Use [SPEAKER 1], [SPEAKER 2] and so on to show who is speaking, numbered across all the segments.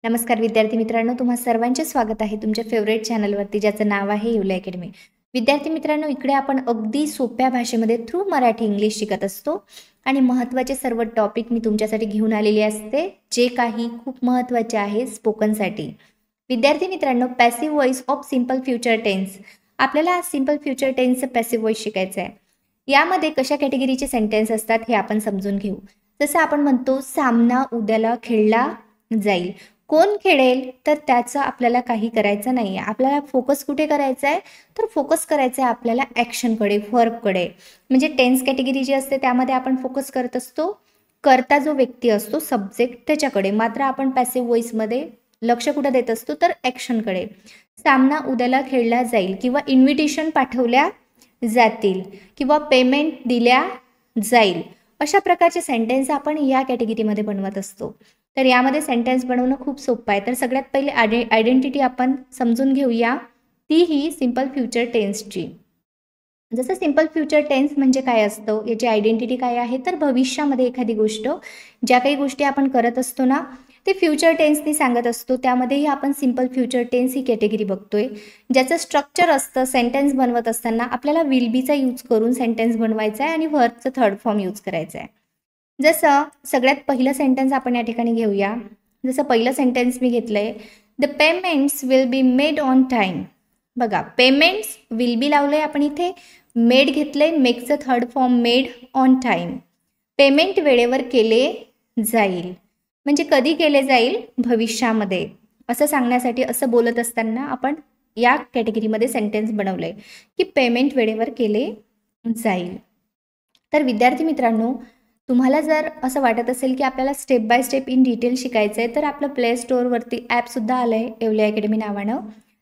[SPEAKER 1] नमस्कार विद्यार्थी मित्रांनो, तुम्हा सर्वांचे स्वागत आहे तुमच्या फेवरेट चॅनलवरती ज्याचं नाव आहे येवले अकॅडमी. विद्यार्थी मित्रांनो, इकडे आपण अगदी सोप्या भाषेमध्ये थ्रू मराठी इंग्लिश शिकत असतो आणि महत्त्वाचे सर्व टॉपिक मी तुमच्यासाठी घेऊन आलेली असते, जे काही खूप महत्त्वाचे आहे स्पोकनसाठी. विद्यार्थी मित्रांनो, passive voice of simple future tense. आपल्याला सिम्पल फ्युचर टेन्सचं पॅसिव्ह व्हॉइस शिकायचं आहे. यामध्ये कशा कॅटेगरीचे सेंटेन्स असतात हे आपण समजून घेऊ. जसं आपण म्हणतो, सामना उद्याला खेळला जाईल. कोण खेळेल तर त्याचं आपल्याला काही करायचं नाही आहे. आपल्याला फोकस कुठे करायचा आहे तर फोकस करायचं आहे आपल्याला ॲक्शनकडे, वर्बकडे. म्हणजे टेन्स कॅटेगरी जी असते त्यामध्ये आपण फोकस करत असतो करता जो व्यक्ती असतो सब्जेक्ट त्याच्याकडे. मात्र आपण पॅसिव्ह व्हॉइसमध्ये लक्ष कुठं देत असतो तर ॲक्शनकडे. सामना उद्याला खेळला जाईल किंवा इन्व्हिटेशन पाठवल्या जातील किंवा पेमेंट दिल्या जाईल, अशा प्रकारचे सेंटेन्स आपण या कॅटेगरीमध्ये बनवत असतो. तर यामध्ये सेंटेन्स बनवणं खूप सोपं आहे. तर सगळ्यात पहिले आयडेंटिटी आपण समजून घेऊया, ती ही सिम्पल फ्युचर टेन्सची. जसं सिम्पल फ्युचर टेन्स म्हणजे काय असतं, याची आयडेंटिटी काय आहे तर भविष्यामध्ये एखादी गोष्ट, ज्या काही गोष्टी आपण करत असतो ना ते फ्युचर टेन्सनी सांगत असतो. त्यामध्येही आपण सिम्पल फ्युचर टेन्स ही कॅटेगरी बघतोय. ज्याचं स्ट्रक्चर असतं सेंटेन्स बनवत असताना आपल्याला विल बीचा यूज करून सेंटेन्स बनवायचा आहे आणि व्हर्बचं थर्ड फॉर्म यूज करायचा आहे. जसं सगळ्यात पहिलं सेंटेन्स आपण या ठिकाणी घेऊया. जसं पहिलं सेंटेन्स मी घेतलं आहे, the payments will be made on time. बघा, पेमेंट्स विल बी लावलं आहे आपण इथे, मेड घेतलं आहे, मेकचं third form made on time. Payment वेळेवर केले जाईल. म्हणजे कधी केले जाईल, भविष्यामध्ये. असं सांगण्यासाठी, असं बोलत असताना आपण या कॅटेगरीमध्ये सेंटेन्स बनवलं आहे की पेमेंट वेळेवर केले जाईल. तर विद्यार्थी मित्रांनो, तुम्हाला जर असं वाटत असेल की आपल्याला step by step in detail शिकायचं आहे तर आपलं प्ले स्टोअरवरती ॲपसुद्धा आलं आहे येवले अकॅडमी नावानं.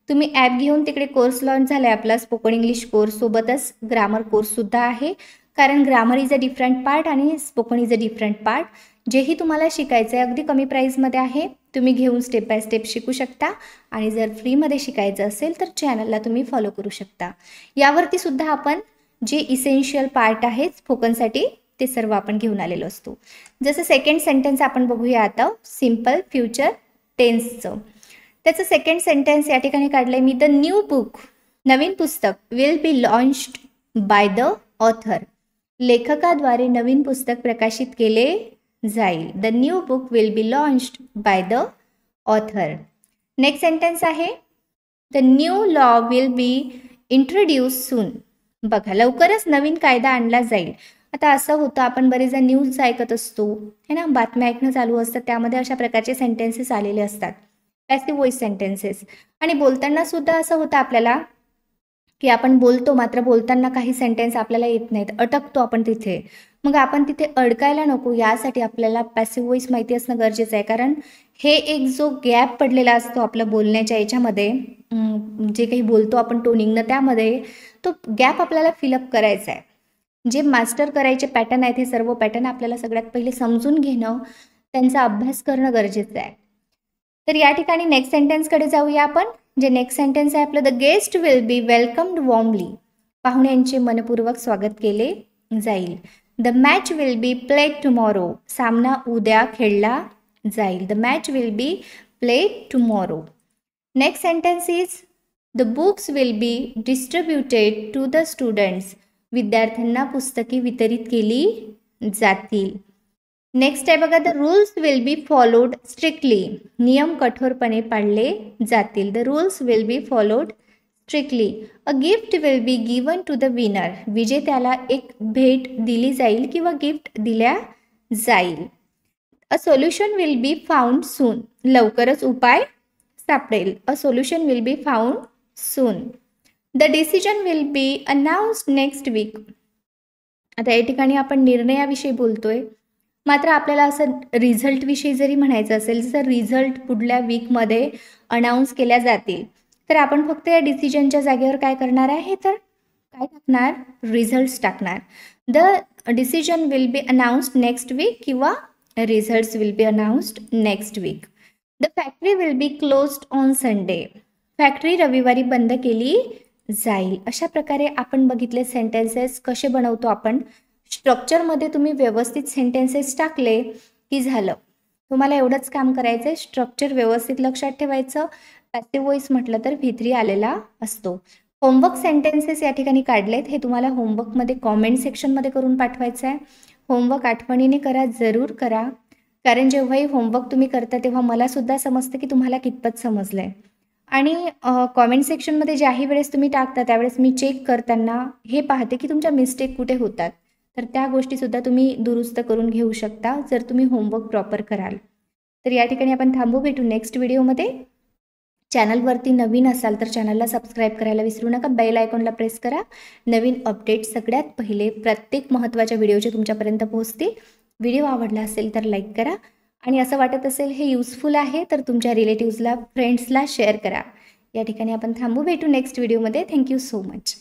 [SPEAKER 1] तुम्ही ॲप घेऊन तिकडे कोर्स लॉन्च झाला आहे आपला स्पोकन इंग्लिश कोर्स, सोबतच ग्रामर कोर्ससुद्धा आहे. कारण grammar is a different part आणि spoken is a different part. जेही तुम्हाला शिकायचं आहे अगदी कमी प्राईजमध्ये आहे. तुम्ही घेऊन स्टेप बाय स्टेप शिकू शकता आणि जर फ्रीमध्ये शिकायचं असेल तर चॅनलला तुम्ही फॉलो करू शकता. यावरती सुद्धा आपण जे इसेन्शियल पार्ट आहेत स्पोकनसाठी ते सर्व आपण घेऊन आलेलो असतो. जसं सेकंड सेंटेन्स आपण बघूया आता सिम्पल फ्युचर टेन्सचं. त्याचं सेकंड सेंटेन्स या ठिकाणी काढलं आहे मी, द न्यू बुक, नवीन पुस्तक, will be launched by the author. लेखकाद्वारे नवीन पुस्तक प्रकाशित केले जाईल. The new book will be launched by the author. Next sentence आहे, the new law will be introduce soon. बघा, लवकरच नवीन कायदा आणला जाईल. आता असं होतं, आपण बरेचदा न्यूज ऐकत असतो है ना, बातम्या ऐकणं चालू असतं, त्यामध्ये अशा प्रकारचे सेंटेन्सेस आलेले असतात, पॅसिव्ह व्हॉइस सेंटेन्सेस. आणि बोलताना सुद्धा असं होतं आपल्याला की आपण बोलतो, मात्र बोलताना काही सेंटेन्स आपल्याला येत नाहीत, अटकतो आपण तिथे. मग आपण तिथे अडकायला नको, यासाठी आपल्याला पॅसिव्ह व्हॉइस माहिती असणं गरजेचं आहे. कारण हे एक जो गॅप पडलेला असतो आपल्या बोलण्याच्या याच्यामध्ये, जे काही बोलतो आपण टोनिंगनं, त्यामध्ये तो गॅप आपल्याला फिलअप करायचा आहे. जे मास्टर करायचे पॅटर्न आहेत हे सर्व पॅटर्न आपल्याला सगळ्यात पहिले समजून घेणं, त्यांचा अभ्यास करणं गरजेचं आहे. तर या ठिकाणी नेक्स्ट सेंटेन्सकडे जाऊया आपण. जे नेक्स्ट सेंटेन्स आहे आपलं, the guest will be welcomed warmly. पाहुण्यांचे मनपूर्वक स्वागत केले जाईल. The match will be played tomorrow. सामना उद्या खेळला जाईल. The match will be played tomorrow. Next sentence is, the books will be distributed to the students. विद्यार्थ्यांना पुस्तके वितरित केली जातील. नेक्स्ट आहे बघा, the rules will be followed strictly. नियम कठोरपणे पाळले जातील. The rules will be followed strictly. A gift will be given to the winner. विजेत्याला एक भेट दिली जाईल किंवा गिफ्ट दिल्या जाईल. A solution will be found soon. लवकरच उपाय सापडेल. A solution will be found soon. The decision will be announced next week. आता या ठिकाणी आपण निर्णयाविषयी बोलतोय, मात्र आपल्याला असं रिझल्टविषयी जरी म्हणायचं असेल, जर रिझल्ट पुढल्या वीकमध्ये अनाऊन्स केल्या जातील, तर आपण फक्त या डिसिजनच्या जागेवर काय करणार आहे तर काय टाकणार, रिझल्ट्स टाकणार. The decision will be announced next week किंवा results will be announced next week. The factory will be closed on Sunday. Factory रविवारी बंद केली जाईल. अशा प्रकारे आपण बघितले सेंटेन्सेस कसे बनवतो आपण. स्ट्रक्चरमध्ये तुम्ही व्यवस्थित सेंटेन्सेस टाकले की झालं. तुम्हाला एवढंच काम करायचं आहे. स्ट्रक्चर व्यवस्थित लक्षात ठेवायचं. पॅसिव्ह व्हॉईस म्हटलं तर V3 आलेला असतो. होमवर्क सेंटेन्सेस या ठिकाणी काढलेत. हे तुम्हाला होमवर्कमध्ये कॉमेंट सेक्शनमध्ये करून पाठवायचं आहे. होमवर्क आठवणीने करा, जरूर करा. कारण जेव्हाही होमवर्क तुम्ही करता तेव्हा मलासुद्धा समजतं की तुम्हाला कितपत समजलं आहे. आणि कॉमेंट सेक्शनमध्ये ज्याही वेळेस तुम्ही टाकता त्यावेळेस मी चेक करताना हे पाहते की तुमच्या मिस्टेक कुठे होतात. तर त्या गोष्टीसुद्धा तुम्ही दुरुस्त करून घेऊ शकता जर तुम्ही होमवर्क प्रॉपर कराल. तर या ठिकाणी आपण थांबू, भेटू नेक्स्ट व्हिडिओमध्ये. चॅनलवरती नवीन असाल तर चॅनलला सबस्क्राईब करायला विसरू नका. बेल आयकॉनला प्रेस करा. नवीन अपडेट सगळ्यात पहिले प्रत्येक महत्त्वाच्या व्हिडिओचे तुमच्यापर्यंत पोहोचतील. व्हिडिओ आवडला असेल तर लाईक करा आणि असं वाटत असेल हे युजफुल आहे तर तुमच्या रिलेटिव्सला, फ्रेंड्सला शेअर करा. या ठिकाणी आपण थांबू, भेटू नेक्स्ट व्हिडिओमध्ये. Thank you so much.